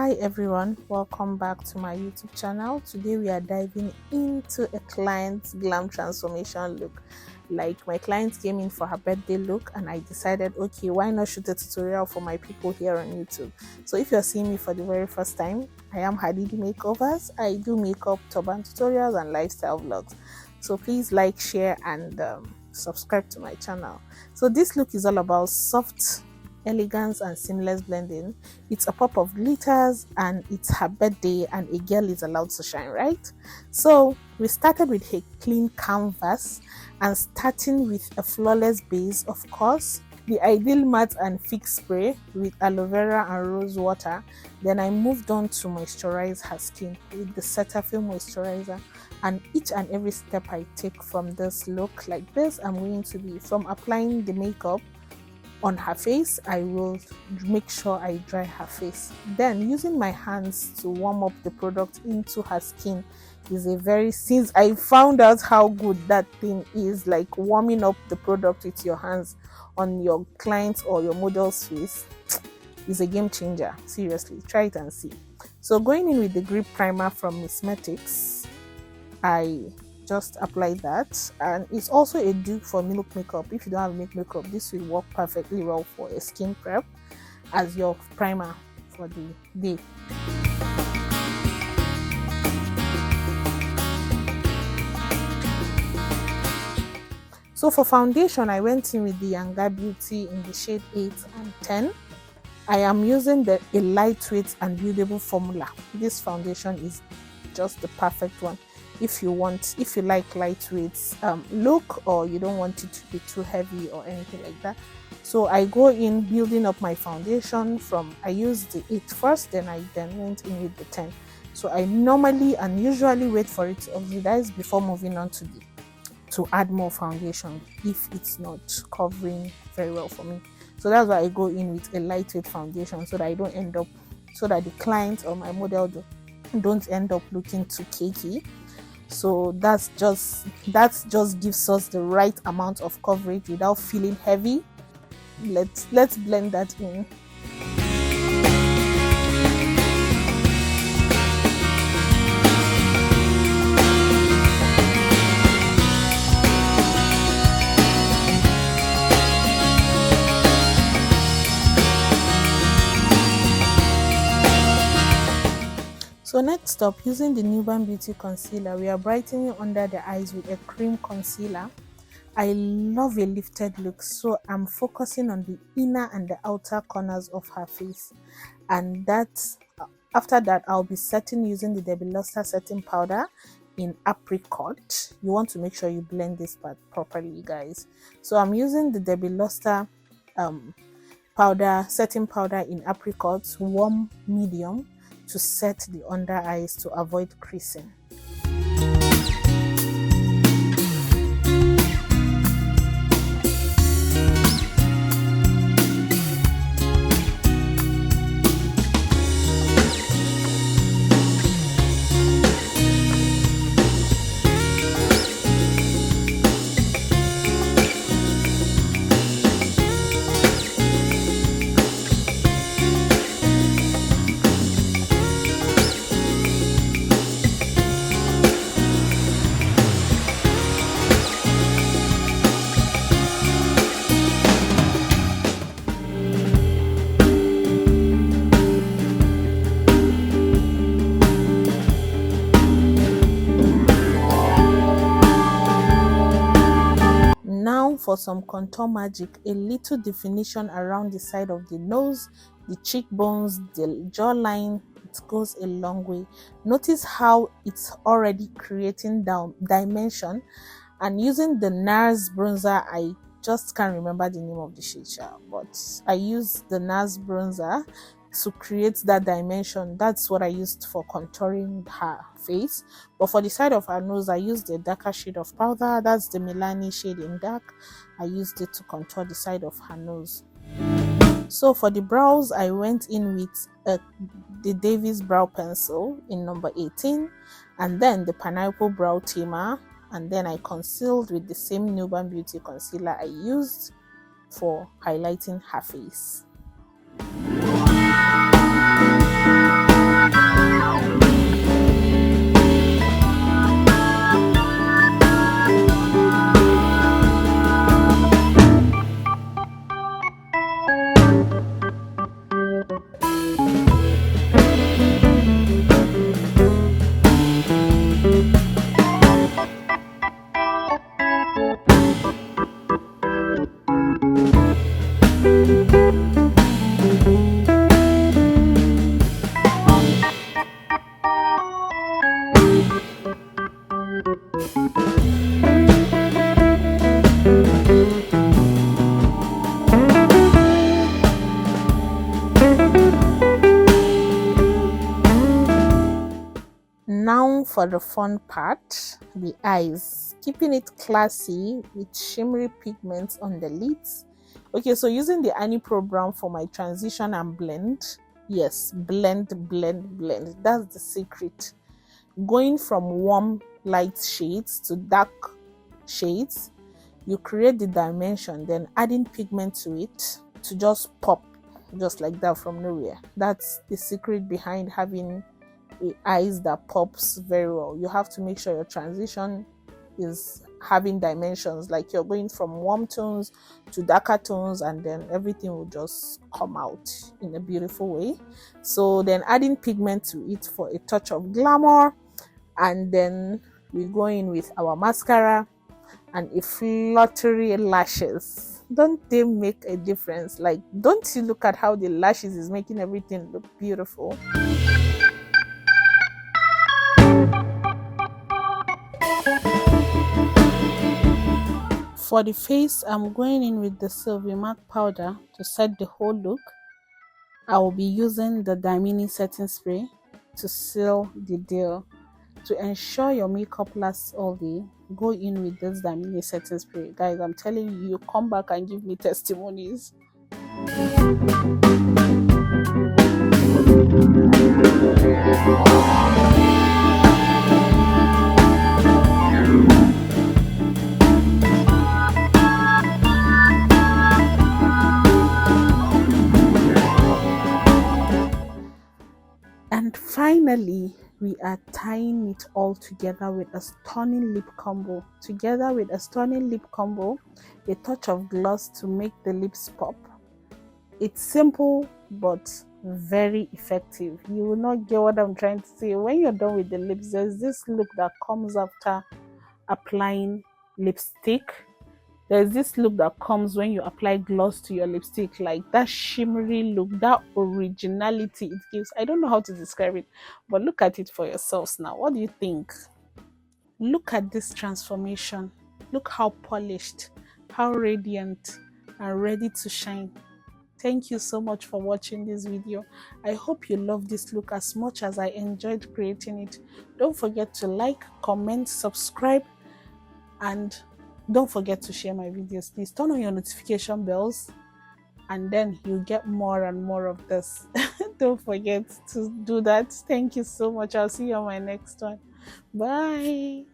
Hi everyone, welcome back to my YouTube channel. Today we are diving into a client's glam transformation look. Like, my client came in for her birthday look and I decided, okay, why not shoot a tutorial for my people here on YouTube. So if you're seeing me for the very first time, I am Hadidi Makeovers. I do makeup, turban tutorials and lifestyle vlogs. So please like, share and subscribe to my channel. So this look is all about soft elegance and seamless blending. It's a pop of glitters and it's her birthday and a girl is allowed to shine, right? So we started with a clean canvas and starting with a flawless base, of course, the ideal matte and fix spray with aloe vera and rose water. Then I moved on to moisturize her skin with the Cetaphil moisturizer, and each and every step I take from this look like this, I'm going to be from applying the makeup on her face. I will make sure I dry her face, then using my hands to warm up the product into her skin is a very, since I found out how good that thing is, like warming up the product with your hands on your client's or your model's face is a game changer. Seriously, try it and see. So going in with the grip primer from Missmetics, I just apply that, and it's also a dupe for milk makeup. If you don't have milk makeup, this will work perfectly well for a skin prep as your primer for the day. So for foundation, I went in with the Younger Beauty in the shade 8 and 10. I am using a lightweight and buildable formula. This foundation is just the perfect one if you like lightweight look, or you don't want it to be too heavy or anything like that. So I go in building up my foundation from, I used the 8 first, then I went in with the 10. So I normally and usually wait for it to oxidize before moving on to add more foundation if it's not covering very well for me. So that's why I go in with a lightweight foundation, so that I don't end up, so that the client or my model don't end up looking too cakey. So that just gives us the right amount of coverage without feeling heavy. Let's blend that in. So next up, using the Nuban Beauty concealer, we are brightening under the eyes with a cream concealer. I love a lifted look, so I'm focusing on the inner and the outer corners of her face. And after that, I'll be setting using the Debbie Luster setting powder in Apricot. You want to make sure you blend this part properly, guys. So I'm using the Debbie Luster setting powder in Apricot, warm medium, to set the under eyes to avoid creasing. Now for some contour magic, a little definition around the side of the nose, the cheekbones, the jawline. It goes a long way. Notice how it's already creating dimension. And using the NARS bronzer, I just can't remember the name of the shade, but I use the NARS bronzer to create that dimension. That's what I used for contouring her face. But for the side of her nose, I used a darker shade of powder. That's the Milani shade in dark. I used it to contour the side of her nose. So for the brows, I went in with the Davis brow pencil in number 18, and then the Pineapple brow tamer, and then I concealed with the same Nuban Beauty concealer I used for highlighting her face. for the fun part, the eyes. Keeping it classy with shimmery pigments on the lids. Okay, so using the Annie Pro Brown for my transition and blend. Yes, blend. That's the secret. Going from warm light shades to dark shades, you create the dimension, then adding pigment to it to just pop just like that from nowhere. That's the secret behind having eyes that pops very well. You have to make sure your transition is having dimensions, like you're going from warm tones to darker tones, and then everything will just come out in a beautiful way. So then adding pigment to it for a touch of glamour, and then we go in with our mascara and a fluttery lashes. Don't they make a difference? Like, don't you look at how the lashes is making everything look beautiful? For the face, I'm going in with the Sylvie MAC powder to set the whole look. I will be using the Dimini setting spray to seal the deal. To ensure your makeup lasts all day, go in with this Dimini setting spray. Guys, I'm telling you, you come back and give me testimonies. And finally, we are tying it all together with a stunning lip combo. A touch of gloss to make the lips pop. It's simple but very effective. You will not get what I'm trying to say. When you're done with the lips, there's this look that comes after applying lipstick. There's this look that comes when you apply gloss to your lipstick, like that shimmery look, that originality it gives. I don't know how to describe it, but look at it for yourselves now. What do you think? Look at this transformation. Look how polished, how radiant and ready to shine. Thank you so much for watching this video. I hope you love this look as much as I enjoyed creating it. Don't forget to like, comment, subscribe, and don't forget to share my videos. Please turn on your notification bells, and then you'll get more and more of this. Don't forget to do that. Thank you so much. I'll see you on my next one. Bye.